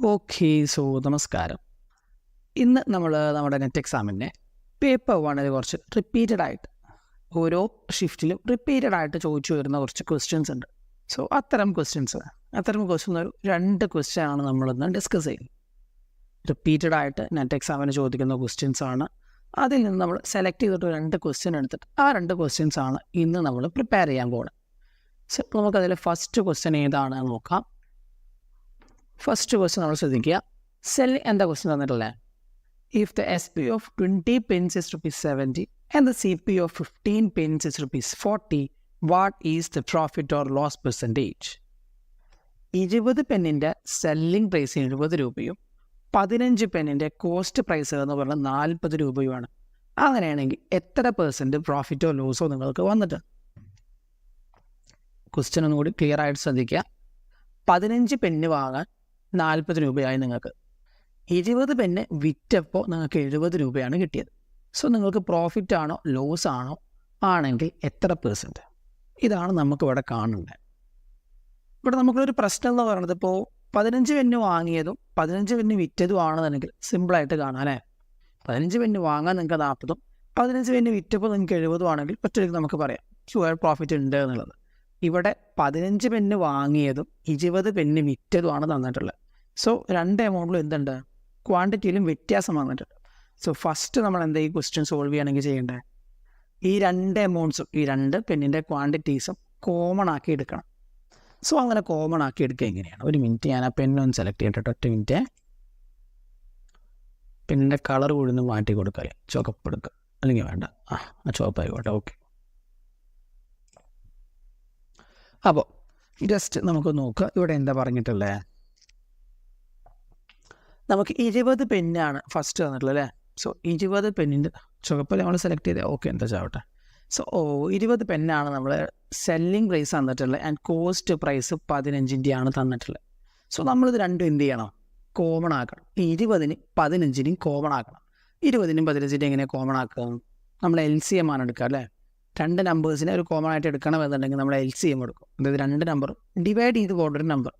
Okay, so നമസ്കാരം. ഇന്ന് നമ്മൾ നമ്മുടെ നെറ്റ് എക്സാമിൻ്റെ പേപ്പർ 1 കുറച്ച് റിപ്പീറ്റഡ് ആയിട്ട് ഓരോ ഷിഫ്റ്റിലും റിപ്പീറ്റഡ് ആയിട്ട് ചോദിച്ചു വരുന്ന കുറച്ച് ക്വസ്റ്റ്യൻസ് ഉണ്ട്. സോ അത്തരം ക്വസ്റ്റ്യൻസ് ഒരു 2 ക്വസ്റ്റ്യൻ ആണ് നമ്മളിന്ന് ഡിസ്കസ് ചെയ്യുന്നത്. റിപ്പീറ്റഡ് ആയിട്ട് നെറ്റ് എക്സാമിന് ചോദിക്കുന്ന ക്വസ്റ്റ്യൻസ് ആണ്. അതിൽ നിന്ന് നമ്മൾ സെലക്ട് ചെയ്തിട്ട് 2 ക്വസ്റ്റ്യൻ എടുത്തിട്ട് ആ 2 ക്വസ്റ്റ്യൻസ് ആണ് ഇന്ന് നമ്മൾ പ്രിപ്പയർ ചെയ്യാൻ പോകുന്നത്. സോ നമുക്കതിൽ ഫസ്റ്റ് ക്വസ്റ്റ്യൻ ഏതാണെന്ന് നോക്കാം. ഫസ്റ്റ് ക്വസ്റ്റ്യൻ നമ്മൾ ശ്രദ്ധിക്കുക. എന്താ ക്വസ്റ്റ്യൻ തന്നിട്ടുള്ളത്? If the SP of 20 pence is ₹70 and the CP of 15 pence is ₹40, what is the profit or loss percentage? 20 പെന്നിൻ്റെ സെല്ലിംഗ് പ്രൈസ് 70 രൂപയും 15 പെന്നിൻ്റെ കോസ്റ്റ് പ്രൈസ് എന്ന് പറഞ്ഞാൽ 40 രൂപയുമാണ്. അങ്ങനെയാണെങ്കിൽ എത്ര % പ്രോഫിറ്റോ ലോസോ നിങ്ങൾക്ക് വന്നിട്ട്? ക്വസ്റ്റ്യൻ ഒന്നുകൂടി ക്ലിയർ ആയിട്ട് ശ്രദ്ധിക്കുക. 15 പെന്ന് വാങ്ങാൻ 40 രൂപയായി നിങ്ങൾക്ക്. 20 പെന്ന് വിറ്റപ്പോൾ നിങ്ങൾക്ക് 70 രൂപയാണ് കിട്ടിയത്. സോ നിങ്ങൾക്ക് പ്രോഫിറ്റ് ആണോ ലോസ് ആണോ ആണെങ്കിൽ എത്ര %? ഇതാണ് നമുക്കിവിടെ കാണേണ്ടത്. ഇവിടെ നമുക്കൊരു പ്രശ്നം എന്ന് പറയുന്നത്, ഇപ്പോൾ 15 പെന്ന് വാങ്ങിയതും 15 പെന്ന് വിറ്റതും ആണെന്നുണ്ടെങ്കിൽ സിമ്പിളായിട്ട് കാണാം അല്ലേ. 15 പെന്ന് വാങ്ങാൻ നിങ്ങൾക്ക് 40ഉം 15 പെന്ന് വിറ്റപ്പോൾ നിങ്ങൾക്ക് 70 ആണെങ്കിൽ ഒറ്റയ്ക്ക് നമുക്ക് പറയാം ഷുവർ പ്രോഫിറ്റ് ഉണ്ട് എന്നുള്ളത്. ഇവിടെ 15 പെന്ന് വാങ്ങിയതും 20 പെന്ന് വിറ്റതുമാണ് തന്നിട്ടുള്ളത്. സോ 2 എമൗണ്ടിലും എന്തുണ്ട്? ക്വാണ്ടിറ്റിയിലും വ്യത്യാസം വന്നിട്ടുണ്ട്. സോ ഫസ്റ്റ് നമ്മൾ എന്താ ഈ ക്വസ്റ്റ്യൻ സോൾവ് ചെയ്യുകയാണെങ്കിൽ ചെയ്യേണ്ടത്, ഈ 2 എമൗണ്ട്സും ഈ 2 പെന്നിൻ്റെ ക്വാണ്ടിറ്റീസും കോമൺ ആക്കി എടുക്കണം. സോ അങ്ങനെ കോമൺ ആക്കി എടുക്കുക എങ്ങനെയാണ്? ഒരു മിനിറ്റ്, ഞാൻ ആ പെന്നൊന്ന് സെലക്ട് ചെയ്തിട്ട് ഒറ്റ മിനിറ്റ്. പെന്നിൻ്റെ കളർ കൂടി മാറ്റി കൊടുക്കുക, ചുവപ്പ് എടുക്കുക, അല്ലെങ്കിൽ വേണ്ട, ചുവപ്പായിക്കോട്ടെ. ഓക്കെ, അപ്പോൾ ജസ്റ്റ് നമുക്ക് നോക്കുക ഇവിടെ എന്താ പറഞ്ഞിട്ടുള്ളത്. നമുക്ക് 20 പെന്നാണ് ഫസ്റ്റ് തന്നിട്ടുള്ളത് അല്ലേ. സോ 20 പെന്നിൻ്റെ ചുവപ്പിൽ നമ്മൾ സെലക്ട് ചെയ്തത്. ഓക്കെ, എന്താ ചാവട്ടെ. സോ 20 പെന്നാണ് നമ്മൾ സെല്ലിംഗ് പ്രൈസ് തന്നിട്ടുള്ളത് ആൻഡ് കോസ്റ്റ് പ്രൈസ് 15-ൻ്റെയാണ് തന്നിട്ടുള്ളത്. സോ നമ്മളിത് രണ്ടും എന്ത് ചെയ്യണം? കോമൺ ആക്കണം. 20-നും 15-നും കോമൺ ആക്കണം. 20-നും 15-നും എങ്ങനെ കോമൺ ആക്കുക? നമ്മൾ LCM ആണ് എടുക്കുക അല്ലേ. 2 നമ്പേഴ്സിനെ ഒരു കോമൺ ആയിട്ട് എടുക്കണമെന്നുണ്ടെങ്കിൽ നമ്മൾ LCM എടുക്കും. അതായത് 2 നമ്പർ ഡിവൈഡ് ചെയ്ത് പോകേണ്ട നമ്പർ.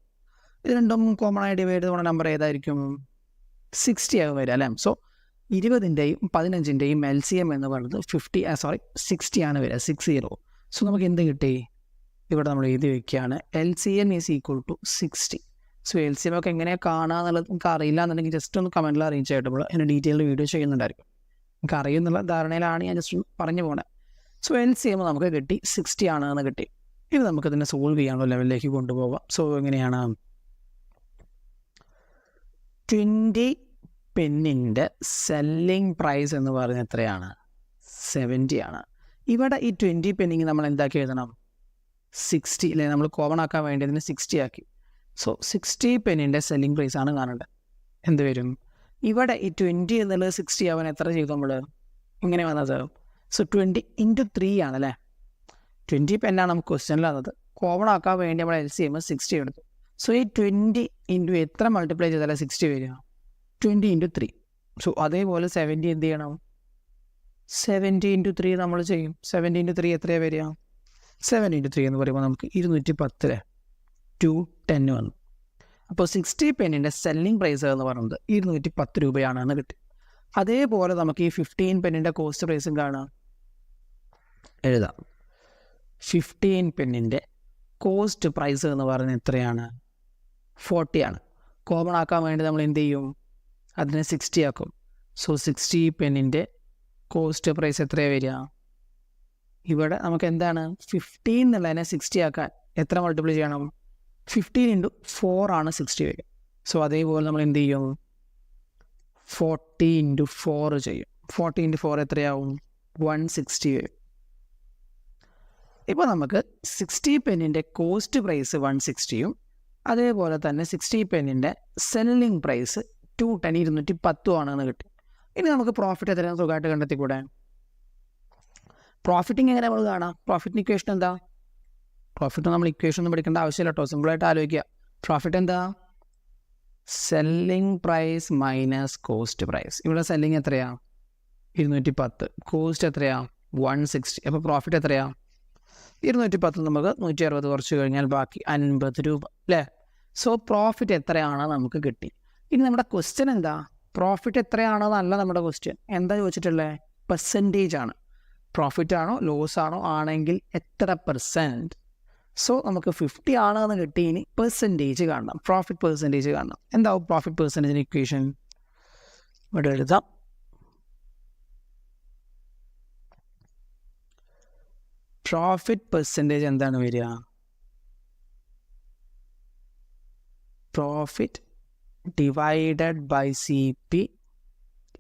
ഇത് രണ്ടും കോമൺ ആയി ഡിവൈഡ് ചെയ്ത് പോകുന്ന നമ്പർ ഏതായിരിക്കും? 60 ആകും വരിക അല്ലേ. സോ 20-ൻ്റെയും 15-ൻ്റെയും LCM എന്ന് പറയുന്നത് 60 ആണ് വരിക, 60. സോ നമുക്ക് എന്ത് കിട്ടി? ഇവിടെ നമ്മൾ എഴുതി വയ്ക്കുകയാണ് LCM is equal to 60. So LCM ഒക്കെ എങ്ങനെയാണ് കാണുക എന്നുള്ളത് നിങ്ങൾക്ക് അറിയില്ല എന്നുണ്ടെങ്കിൽ ജസ്റ്റ് ഒന്ന് കമൻറ്റിൽ അറിയിച്ചായിട്ടുമ്പോൾ അതിന് ഡീറ്റെയിൽഡ് വീഡിയോ ചെയ്യുന്നുണ്ടായിരിക്കും. നിങ്ങൾക്ക് അറിയുന്നുള്ള ധാരണയിലാണ് ഞാൻ ജസ്റ്റ് പറഞ്ഞു പോകുന്നത്. സോ LCM നമുക്ക് കിട്ടി 60 ആണെന്ന് കിട്ടി. ഇനി നമുക്കതിനെ സോൾവ് ചെയ്യാനുള്ള ലെവലിലേക്ക് കൊണ്ടുപോകാം. സോ എങ്ങനെയാണ്? 20 പെന്നിൻ്റെ സെല്ലിംഗ് പ്രൈസ് എന്ന് പറയുന്നത് എത്രയാണ്? 70 ആണ്. ഇവിടെ ഈ 20 പെന്നിങ് നമ്മൾ എന്താക്കി എഴുതണം? 60 അല്ലേ. നമ്മൾ കോമൺ ആക്കാൻ വേണ്ടിയതിന് 60 ആക്കി. സോ 60 പെന്നിൻ്റെ സെല്ലിംഗ് പ്രൈസ് ആണ് കാണേണ്ടത്. എന്ത് വരും? ഇവിടെ ഈ 20 എന്നുള്ളത് 60 ആവാൻ എത്ര ചെയ്തു നമ്മൾ? ഇങ്ങനെ വന്നത്. സോ 20 × 3 ആണല്ലേ. 20 പെന്നാണ് നമുക്ക് ക്വസ്റ്റ്യനിൽ വന്നത്. കോമൺ ആക്കാൻ വേണ്ടി നമ്മൾ LCM 60 എടുത്തു. സോ ഈ 20 × എത്ര മൾട്ടിപ്ലൈ ചെയ്താലേ 60 വരിക? 20 × 3. സോ അതേപോലെ 70 എന്ത് ചെയ്യണം? 70 × 3 നമ്മൾ ചെയ്യും. 70 × 3 എത്രയാണ് വരിക? 7 × 3 എന്ന് പറയുമ്പോൾ നമുക്ക് 210 210 വന്നു. അപ്പോൾ 60 പെന്നിൻ്റെ സെല്ലിംഗ് പ്രൈസ് എന്ന് പറയുന്നത് 210 രൂപയാണെന്ന് കിട്ടി. അതേപോലെ നമുക്ക് ഈ 15 പെന്നിൻ്റെ കോസ്റ്റ് പ്രൈസും കാണാം, എഴുതാം. 15 പെന്നിൻ്റെ കോസ്റ്റ് പ്രൈസ് എന്ന് പറയുന്നത് എത്രയാണ്? 40 ആണ്. കോമൺ ആക്കാൻ വേണ്ടി നമ്മൾ എന്ത് ചെയ്യും? അതിനെ 60 ആക്കും. സോ 60 പെന്നിൻ്റെ കോസ്റ്റ് പ്രൈസ് എത്രയാണ് വരിക? ഇവിടെ നമുക്ക് എന്താണ്? 15 എന്നുള്ളതിനെ 60 ആക്കാൻ എത്ര മൾട്ടിപ്ലൈ ചെയ്യണം? 15 × 4 ആണ് 60 വരിക. സോ അതേപോലെ നമ്മൾ എന്ത് ചെയ്യും? 40 × 4 ചെയ്യും. 40 × 4 എത്രയാവും? 160 വരും. ഇപ്പോൾ നമുക്ക് 60 പെന്നിൻ്റെ കോസ്റ്റ് പ്രൈസ് 160ഉം അതേപോലെ തന്നെ 60 പെന്നിൻ്റെ സെല്ലിംഗ് പ്രൈസ് 210 ആണെന്ന് കിട്ടി. ഇനി നമുക്ക് പ്രോഫിറ്റ് എത്രയാണ് സുഖമായിട്ട് കണ്ടെത്തിക്കൂടെ? പ്രോഫിറ്റിങ് എങ്ങനെ നമ്മൾ കാണാം? പ്രോഫിറ്റിന് ഇക്വേഷൻ എന്താ? പ്രോഫിറ്റ് നമ്മൾ ഇക്വേഷൻ ഒന്നും പഠിക്കേണ്ട ആവശ്യമില്ല കേട്ടോ. സിമ്പിളായിട്ട് ആലോചിക്കുക. പ്രോഫിറ്റ് എന്താ? Selling price minus cost price. ഇവിടെ സെല്ലിംഗ് എത്രയാണ്? 210. കോസ്റ്റ് എത്രയാണ്? 160. അപ്പോൾ പ്രോഫിറ്റ് എത്രയാണ്? 210 നമുക്ക് 160 കുറച്ച് കഴിഞ്ഞാൽ ബാക്കി 50 രൂപ അല്ലേ. സോ പ്രോഫിറ്റ് എത്രയാണ് നമുക്ക് കിട്ടി? ഇനി നമ്മുടെ ക്വസ്റ്റ്യൻ എന്താ? പ്രോഫിറ്റ് എത്രയാണെന്നല്ല നമ്മുടെ ക്വസ്റ്റ്യൻ. എന്താ ചോദിച്ചിട്ടുള്ളത്? പെർസെൻറ്റേജ് ആണ്. പ്രോഫിറ്റ് ആണോ ലോസ് ആണോ ആണെങ്കിൽ എത്ര പെർസെൻറ്റ്. സോ നമുക്ക് 50 ആണെന്ന് കിട്ടി. ഇനി പെർസെൻറ്റേജ് കാണണം, പ്രോഫിറ്റ് പെർസെൻറ്റേജ് കാണണം. എന്താവും പ്രോഫിറ്റ് പെർസെൻറ്റേജിന് ഇക്വേഷൻ? ഇവിടെ എഴുതാം. പ്രോഫിറ്റ് പെർസെൻറ്റേജ് എന്താണ് വരിക? Profit divided by CP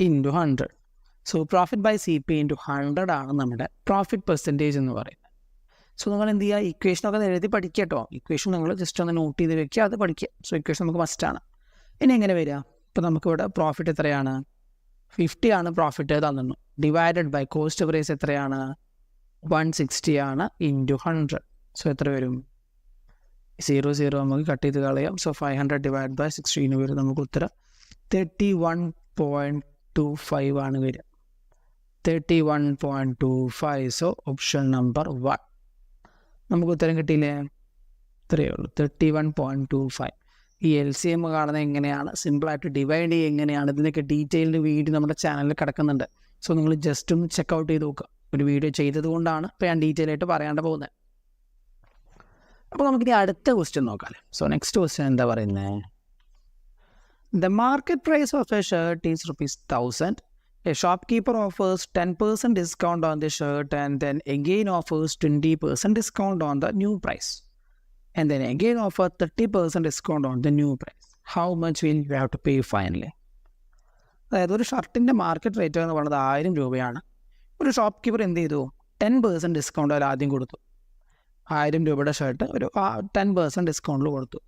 into 100. So profit by CP into 100 ആണ് നമ്മുടെ പ്രോഫിറ്റ് പെർസെൻറ്റേജ് എന്ന് പറയുന്നത്. സോ നിങ്ങൾ എന്ത് ചെയ്യുക? ഇക്വേഷനൊക്കെ എഴുതി പഠിക്കുക കേട്ടോ. ഇക്വേഷൻ നിങ്ങൾ ജസ്റ്റ് ഒന്ന് നോട്ട് ചെയ്ത് വെക്കുക, അത് പഠിക്കുക. സോ ഇക്വേഷൻ നമുക്ക് മസ്റ്റാണ്. ഇനി എങ്ങനെ വരിക? ഇപ്പോൾ നമുക്കിവിടെ പ്രോഫിറ്റ് എത്രയാണ്? 50 ആണ് പ്രോഫിറ്റ് തന്നു. ഡിവൈഡഡ് ബൈ കോസ്റ്റ് പ്രൈസ് എത്രയാണ്? 160 ആണ് ഇൻറ്റു 100. സോ എത്ര വരും? 0 നമുക്ക് കട്ട് ചെയ്ത് കളയാം. സോ 500 ഡിവൈഡ് ബൈ 16 വരും. നമുക്ക് ഉത്തരം 31.25 ആണ് വരിക. 31.25. സോ ഓപ്ഷൻ നമ്പർ 1 നമുക്ക് ഉത്തരം കിട്ടിയില്ലേ? ഇത്രയേ ഉള്ളൂ, 31.25. ഈ LCM കാണുന്നത് എങ്ങനെയാണ്, സിമ്പിളായിട്ട് ഡിവൈഡ് ചെയ്യുക എങ്ങനെയാണ്, ഇതിനൊക്കെ ഡീറ്റെയിൽഡ് വീഡിയോ നമ്മുടെ ചാനലിൽ കിടക്കുന്നുണ്ട്. സോ നിങ്ങൾ ജസ്റ്റ് ഒന്ന് ചെക്കൗട്ട് ചെയ്ത് നോക്കുക. ഒരു വീഡിയോ ചെയ്തത് കൊണ്ടാണ് ഇപ്പോൾ ഞാൻ ഡീറ്റെയിൽ ആയിട്ട് പറയാണ്ട് പോകുന്നത്. അപ്പോൾ നമുക്കിനി അടുത്ത ക്വസ്റ്റ്യൻ നോക്കാം. സോ നെക്സ്റ്റ് ക്വസ്റ്റ്യൻ എന്താ പറയുന്നത്? The market price of a shirt is ₹1000. A shopkeeper offers 10% discount on the shirt and then again offers 20% discount on the new price. And then again offer 30% discount on the new price. How much will you have to pay finally? അതായത് ഒരു ഷർട്ടിൻ്റെ market rate എന്ന് പറയുന്നത് 1000 രൂപയാണ്. ഒരു shop keeper എന്ത് ചെയ്തു? 10% discount അതിൽ ആദ്യം കൊടുത്തു. 1000 രൂപയുടെ ഷർട്ട് ഒരു 10% ഡിസ്കൗണ്ടിൽ കൊടുത്തു.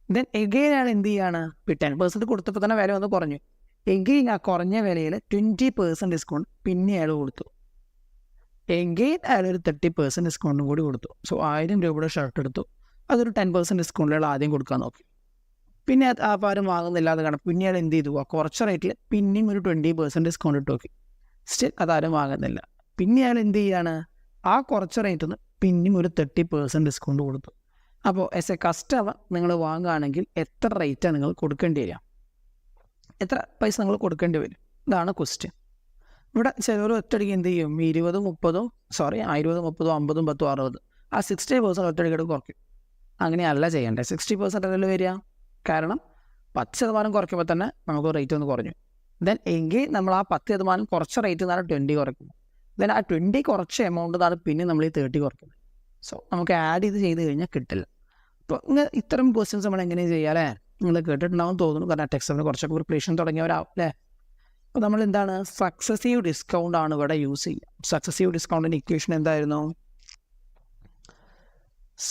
ദെൻ എഗെയിൻ അയാൾ എന്ത് ചെയ്യാണ്? ഇപ്പോൾ 10% കൊടുത്തപ്പോൾ തന്നെ വില ഒന്ന് കുറഞ്ഞു. എഗെയിൻ ആ കുറഞ്ഞ വിലയിൽ 20% ഡിസ്കൗണ്ട് പിന്നെ അയാൾ കൊടുത്തു. എഗെയിൻ അയാൾ ഒരു 30% ഡിസ്കൗണ്ടും കൂടി കൊടുത്തു. സോ 1000 രൂപയുടെ ഷർട്ട് എടുത്തു, അതൊരു 10% ഡിസ്കൗണ്ടിൽ ആദ്യം കൊടുക്കാൻ നോക്കി. പിന്നെ അപ്പോൾ ആരും വാങ്ങുന്നില്ലാതെ കാണാം. പിന്നെ അയാൾ എന്ത് ചെയ്തു? ആ കുറച്ച റേറ്റിൽ പിന്നെയും ഒരു 20% ഡിസ്കൗണ്ട് ഇട്ട് നോക്കി. സ്റ്റിൽ അതാരും വാങ്ങുന്നില്ല. പിന്നെ അയാൾ എന്ത് ചെയ്യാണ്? ആ കുറച്ച റേറ്റിൽ നിന്ന് പിന്നെയും ഒരു 30% ഡിസ്കൗണ്ട് കൊടുത്തു. അപ്പോൾ ആസ് എ കസ്റ്റമർ നിങ്ങൾ വാങ്ങുകയാണെങ്കിൽ എത്ര റേറ്റാണ് നിങ്ങൾ കൊടുക്കേണ്ടി വരിക? എത്ര പൈസ നിങ്ങൾ കൊടുക്കേണ്ടി വരും? ഇതാണ് ക്വസ്റ്റ്യൻ. ഇവിടെ ചിലർ ഒറ്റയടിക്ക് എന്ത് ചെയ്യും? 20, 30, 20, 30, 50, 10, 60 ആ 60% ഒറ്റയടിക്കട്ട് കുറയ്ക്കും. അങ്ങനെയല്ല ചെയ്യേണ്ടത്. 60% അല്ലല്ലോ വരിക. കാരണം 10% കുറയ്ക്കുമ്പോൾ തന്നെ നമുക്ക് റേറ്റ് ഒന്ന് കുറഞ്ഞു. ദെൻ എങ്കിൽ നമ്മൾ ആ 10% കുറച്ച റേറ്റ് നിന്നാണ് 20 കുറയ്ക്കുന്നത്. ദെൻ ആ 20 കുറച്ച എമൗണ്ട് നിന്നാണ് പിന്നെ നമ്മൾ ഈ 30 കുറയ്ക്കുന്നത്. സോ നമുക്ക് ആഡ് ചെയ്ത് കഴിഞ്ഞാൽ കിട്ടില്ല. അപ്പോൾ ഇത്തരം ക്വസ്റ്റ്യൻസ് നമ്മൾ എങ്ങനെ ചെയ്യുക അല്ലേ? നിങ്ങൾ കേട്ടിട്ടുണ്ടാവും തോന്നുന്നു, കാരണം ടെക്സ്റ്ററിന് കുറച്ചൊക്കെ പ്രിപ്പറേഷൻ തുടങ്ങിയവരാവും അല്ലേ? അപ്പോൾ നമ്മൾ എന്താണ്? സക്സസീവ് ഡിസ്കൗണ്ട് ആണ് ഇവിടെ യൂസ് ചെയ്യുക. സക്സസീവ് ഡിസ്കൗണ്ടിൻ്റെ ഇക്വേഷൻ എന്തായിരുന്നു?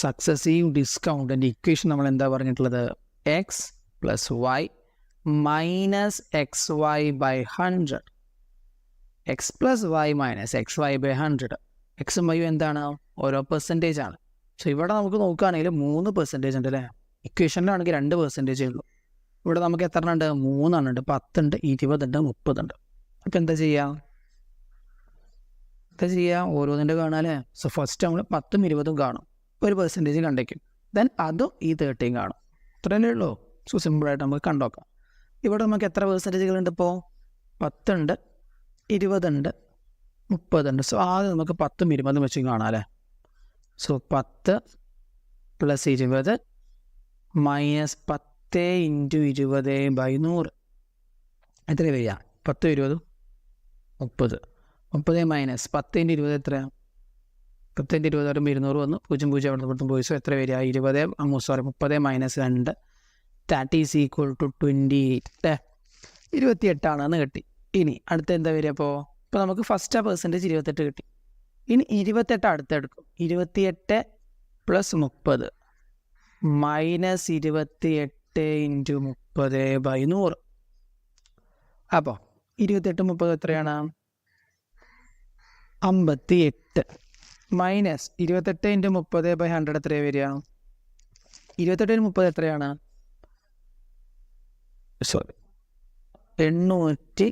സക്സസീവ് ഡിസ്കൗണ്ടിൻ്റെ ഇക്വേഷൻ നമ്മൾ എന്താ പറഞ്ഞിട്ടുള്ളത്? x + y - xy by 100. x + y - xy by 100. എക്സും വൈയും എന്താണ്? ഓരോ പെർസെൻറ്റേജ് ആണ്. സോ ഇവിടെ നമുക്ക് നോക്കുകയാണെങ്കിൽ 3% ഉണ്ട് അല്ലേ? ഇക്വേഷനിലാണെങ്കിൽ 2% ഉള്ളൂ. ഇവിടെ നമുക്ക് എത്ര ഉണ്ട്? 3 ഉണ്ട്, 10 ഉണ്ട്, 20 ഉണ്ട്, 30 ഉണ്ട്. അപ്പോൾ എന്താ ചെയ്യുക? ഓരോന്നിൻ്റെ കാണാം അല്ലേ? സോ ഫസ്റ്റ് നമ്മൾ 10ഉം 20ഉം കാണും, ഒരു പെർസെൻറ്റേജ് കണ്ടേക്കും. ദെൻ അതും ഈ 30 കാണും. ഇത്രയല്ലേ ഉള്ളൂ. സോ സിമ്പിളായിട്ട് നമുക്ക് കണ്ടോക്കാം. ഇവിടെ നമുക്ക് എത്ര പെർസെൻറ്റേജുകളുണ്ട്? ഇപ്പോൾ 10 ഉണ്ട്, 20 ഉണ്ട്, 30 ഉണ്ട്. സോ ആദ്യം നമുക്ക് 10ഉം 20ഉം വെച്ച് കാണാം അല്ലേ? സോ 10 + 20 - 10 × 20/100 എത്ര വരിക? 10, 20, 30. 30 - 10 × 20 എത്രയാണ്? 10 × 20 വരുമ്പോൾ 200 വന്നു. 0 0 അവിടെ നിന്ന് പോയി. സോ എത്ര വരിക? 30 - 2 ദാറ്റ് ഈസ് ഈക്വൽ ടു 28. 28 ആണെന്ന് കിട്ടി. ഇനി അടുത്ത എന്താ വരിക? ഇപ്പോൾ നമുക്ക് ഫസ്റ്റ് ആ പെർസെൻറ്റേജ് 28 കിട്ടി. ഇനി 28 അടുത്തെടുക്കും. 28 + 30 - 28 × 30/100. അപ്പോൾ 28 30 എത്രയാണ്? 58 - 28 × 30/100 എത്രയാണ് വരിക? 28 × 30 എത്രയാണ്? 800.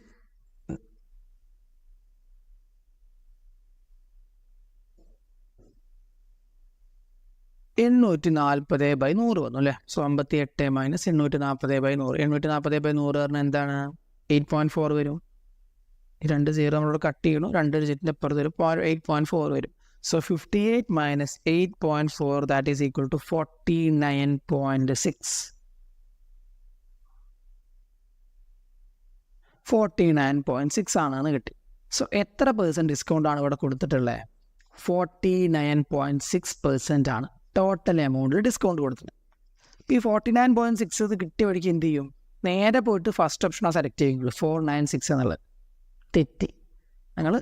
840/100 വന്നു അല്ലേ. So 58 minus 840/100. 840/100 പറഞ്ഞാൽ എന്താണ്? 8.4 വരും. 2 0 നമ്മളോട് കട്ട് ചെയ്യണം. 2 ഡിജിറ്റിൻ്റെ അപ്പുറത്ത് വരും. 8.4 വരും. So 58 minus 8.4 that is equal to 49.6. 49.6 ആണെന്ന് കിട്ടി. സോ എത്ര % ഡിസ്കൗണ്ട് ആണ് ഇവിടെ കൊടുത്തിട്ടുള്ളത്? 49.6% ആണ് ടോട്ടൽ എമൗണ്ടിൽ ഡിസ്കൗണ്ട് കൊടുത്തത്. ഈ 49.6 ഇത് കിട്ടിയ വഴിക്ക് എന്ത് ചെയ്യും? നേരെ പോയിട്ട് ഫസ്റ്റ് ഓപ്ഷനാണ് സെലക്ട് ചെയ്യുള്ളൂ. 496 എന്നുള്ളത് തെറ്റി. ഞങ്ങൾ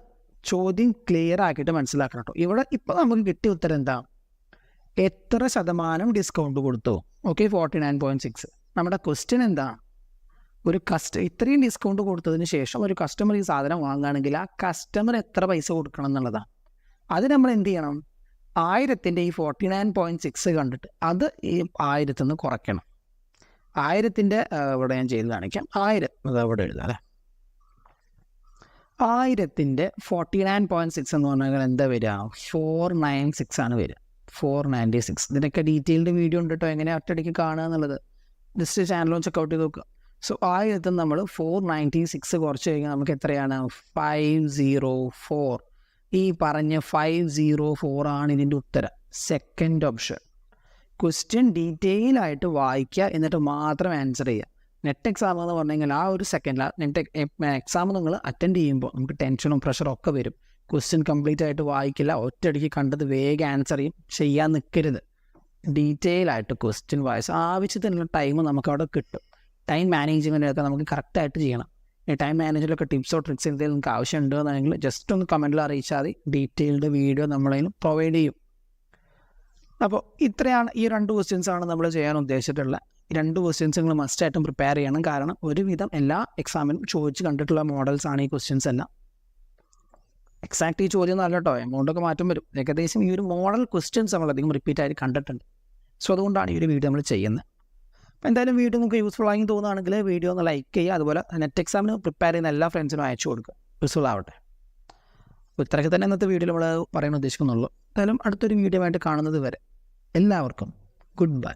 ചോദ്യം ക്ലിയർ ആക്കിയിട്ട് മനസ്സിലാക്കണം കേട്ടോ. ഇവിടെ ഇപ്പോൾ നമുക്ക് കിട്ടിയ ഉത്തരം എന്താ? എത്ര ശതമാനം ഡിസ്കൗണ്ട് കൊടുത്തു? ഓക്കെ, 49.6. നമ്മുടെ ക്വസ്റ്റ്യൻ എന്താ? ഒരു ഇത്രയും ഡിസ്കൗണ്ട് കൊടുത്തതിന് ശേഷം ഒരു കസ്റ്റമർ ഈ സാധനം വാങ്ങുകയാണെങ്കിൽ ആ കസ്റ്റമർ എത്ര പൈസ കൊടുക്കണം എന്നുള്ളതാണ്. അത് നമ്മൾ എന്ത് ചെയ്യണം? 1000ൻ്റെ ഈ 49.6 കണ്ടിട്ട് അത് ഈ 1000 നിന്ന് കുറയ്ക്കണം. 1000ൻ്റെ ഇവിടെ ഞാൻ ചെയ്ത് കാണിക്കാം. 1000 അത് അവിടെ എഴുതാം അല്ലേ. 1000ൻ്റെ 49.6 എന്ന് പറഞ്ഞാൽ എന്താ വരിക? 496 ആണ് വരിക. 496. ഇതിനൊക്കെ ഡീറ്റെയിൽഡ് വീഡിയോ ഉണ്ട് കേട്ടോ, എങ്ങനെ ഒറ്റയടിക്ക് കാണുക എന്നുള്ളത്. ജസ്റ്റ് ചാനലും ചെക്കൗട്ട് ചെയ്ത് നോക്കുക. സോ 1000 നമ്മൾ 496 കുറച്ച് കഴിഞ്ഞാൽ നമുക്ക് എത്രയാണ്? 504. ഈ പറഞ്ഞ 504 ആണ് ഇതിൻ്റെ ഉത്തരം. Second option. ക്വസ്റ്റ്യൻ ഡീറ്റെയിൽ ആയിട്ട് വായിക്കുക, എന്നിട്ട് മാത്രം ആൻസർ ചെയ്യുക. നെറ്റ് എക്സാം എന്ന് പറഞ്ഞു കഴിഞ്ഞാൽ ആ ഒരു സെക്കൻഡിൽ നെറ്റ് എക്സാം നിങ്ങൾ അറ്റൻഡ് ചെയ്യുമ്പോൾ നമുക്ക് ടെൻഷനും പ്രഷറും ഒക്കെ വരും. ക്വസ്റ്റ്യൻ കംപ്ലീറ്റ് ആയിട്ട് വായിക്കില്ല, ഒറ്റയടിക്ക് കണ്ടത് വേഗം ആൻസർ ചെയ്യാൻ നിൽക്കരുത്. ഡീറ്റെയിൽ ആയിട്ട് ക്വസ്റ്റ്യൻ വായിച്ച് ആവശ്യത്തിനുള്ള ടൈം നമുക്ക് അവിടെ കിട്ടും. ടൈം മാനേജ്മെൻറ്റൊക്കെ നമുക്ക് കറക്റ്റായിട്ട് ചെയ്യണം. ഈ ടൈം മാനേജ്മെൻറ്റിലൊക്കെ ടിപ്സോ ട്രിക്സ് എന്തെങ്കിലും നിങ്ങൾക്ക് ആവശ്യമുണ്ടോ എന്നുണ്ടെങ്കിൽ ജസ്റ്റ് ഒന്ന് കമൻറ്റിൽ അറിയിച്ചാൽ മതി. ഡീറ്റെയിൽഡ് വീഡിയോ നമ്മളതിന് പ്രൊവൈഡ് ചെയ്യും. അപ്പോൾ ഇത്രയാണ് ഈ 2 ക്വസ്റ്റ്യൻസാണ് നമ്മൾ ചെയ്യാൻ ഉദ്ദേശിച്ചിട്ടുള്ള. 2 ക്വസ്റ്റ്യൻസ് നിങ്ങൾ മസ്റ്റായിട്ടും പ്രിപ്പയർ ചെയ്യണം. കാരണം ഒരുവിധം എല്ലാ എക്സാമിനും ചോദിച്ച് കണ്ടിട്ടുള്ള മോഡൽസാണ് ഈ ക്വസ്റ്റ്യൻസ് എല്ലാം. എക്സാക്ട് ഈ ചോദ്യം നല്ല കേട്ടോ, എമൗണ്ടൊക്കെ മാറ്റം വരും. ഏകദേശം ഈ ഒരു മോഡൽ ക്വസ്റ്റ്യൻസ് നമ്മളധികം റിപ്പീറ്റ് ആയിട്ട് കണ്ടിട്ടുണ്ട്. സോ അതുകൊണ്ടാണ് ഈ ഒരു വീഡിയോ നമ്മൾ ചെയ്യുന്നത്. അപ്പോൾ എന്തായാലും വീഡിയോ നിങ്ങൾക്ക് യൂസ്ഫുൾ ആയി തോന്നുകയാണെങ്കിൽ വീഡിയോ ഒന്ന് ലൈക്ക് ചെയ്യുക. അതുപോലെ നെറ്റ് എക്സാമിന് പ്രിപ്പയർ ചെയ്യുന്ന എല്ലാ ഫ്രണ്ട്സിനും അയച്ചു കൊടുക്കുക. യൂസ്ഫുൾ ആവട്ടെ. അപ്പോൾ ഇത്രയൊക്കെ തന്നെ ഇന്നത്തെ വീഡിയോയിൽ നമ്മൾ പറയാൻ ഉദ്ദേശിക്കുന്നുള്ളൂ. എന്തായാലും അടുത്തൊരു വീഡിയോ ആയിട്ട് കാണുന്നത് വരെ എല്ലാവർക്കും ഗുഡ് ബൈ.